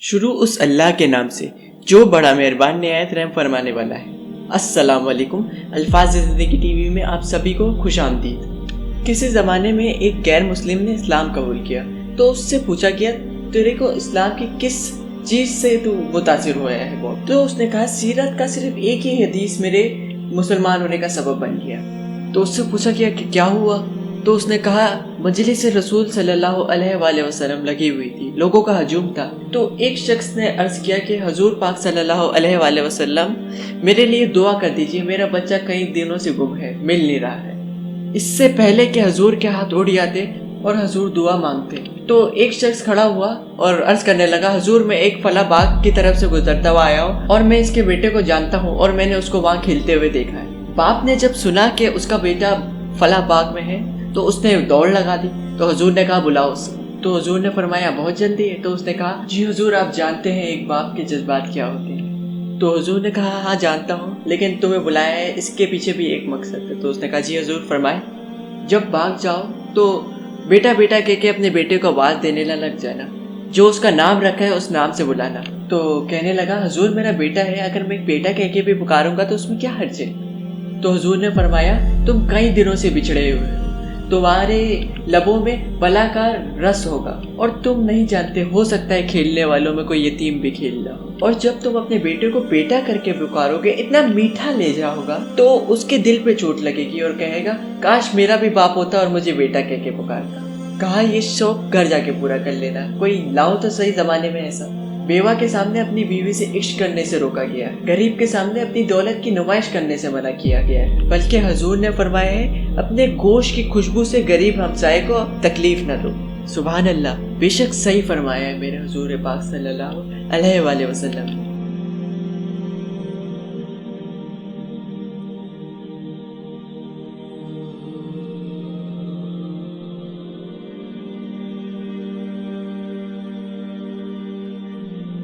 شروع اس اللہ کے نام سے جو بڑا مہربان نہایت رحم فرمانے والا ہے۔ السلام علیکم۔ الفاظ زندگی ٹی وی میں آپ سبھی کو خوش آمدید۔ کسی زمانے میں ایک غیر مسلم نے اسلام قبول کیا تو اس سے پوچھا گیا تیرے کو اسلام کی کس چیز سے تو متاثر ہوا ہے بہت؟ تو اس نے کہا سیرت کا صرف ایک ہی حدیث میرے مسلمان ہونے کا سبب بن گیا۔ تو اس سے پوچھا گیا کہ کیا ہوا؟ تو اس نے کہا مجلس رسول صلی اللہ علیہ وآلہ وسلم لگی ہوئی تھی، لوگوں کا ہجوم تھا، تو ایک شخص نے عرض کیا کہ حضور پاک صلی اللہ علیہ وآلہ وسلم میرے لیے دعا کر دیجئے، میرا بچہ کئی دنوں سے گم ہے، مل نہیں رہا ہے۔ اس سے پہلے کہ حضور کے ہاتھ اڑ جاتے اور حضور دعا مانگتے تو ایک شخص کھڑا ہوا اور عرض کرنے لگا حضور میں ایک فلاں باغ کی طرف سے گزرتا ہوا آیا ہوں اور میں اس کے بیٹے کو جانتا ہوں اور میں نے اس کو وہاں کھیلتے ہوئے دیکھا ہے۔ باپ نے جب سنا کہ اس کا بیٹا فلاں باغ میں ہے تو اس نے دوڑ لگا دی، تو حضور نے کہا بلاؤ اسے۔ تو حضور نے فرمایا بہت جلدی ہے؟ تو اس نے کہا جی حضور آپ جانتے ہیں ایک باپ کے جذبات کیا ہوتے ہیں۔ تو حضور نے کہا ہاں جانتا ہوں، لیکن تمہیں بلایا ہے اس کے پیچھے بھی ایک مقصد ہے۔ تو اس نے کہا جی حضور فرمائے۔ جب باغ جاؤ تو بیٹا بیٹا کہہ کے اپنے بیٹے کو آواز دینے نہ لگ جانا، جو اس کا نام رکھا ہے اس نام سے بلانا۔ تو کہنے لگا حضور میرا بیٹا ہے، اگر میں بیٹا کہہ کے بھی پکاروں گا تو اس میں کیا حرج ہے؟ تو حضور نے فرمایا تم کئی دنوں سے بچھڑے ہوئے ہو، تمہارے لبوں میں بلا کا رس ہوگا اور تم نہیں جانتے، ہو سکتا ہے کھیلنے والوں میں کوئی یتیم بھی کھیل رہا ہو، اور جب تم اپنے بیٹے کو بیٹا کر کے پکارو گے اتنا میٹھا لے جاؤ ہوگا تو اس کے دل پہ چوٹ لگے گی اور کہے گا کاش میرا بھی باپ ہوتا اور مجھے بیٹا کہہ کے پکارتا۔ کہا یہ شوق گھر جا کے پورا کر لینا، کوئی لاؤ تو صحیح زمانے میں ایسا۔ بیوہ کے سامنے اپنی بیوی سے عشق کرنے سے روکا گیا، غریب کے سامنے اپنی دولت کی نمائش کرنے سے منع کیا گیا ہے، بلکہ حضور نے فرمایا ہے اپنے گوشت کی خوشبو سے غریب ہمسائے کو تکلیف نہ دو۔ سبحان اللہ، بے شک صحیح فرمایا ہے میرے حضور پاک صلی اللہ علیہ وآلہ وسلم۔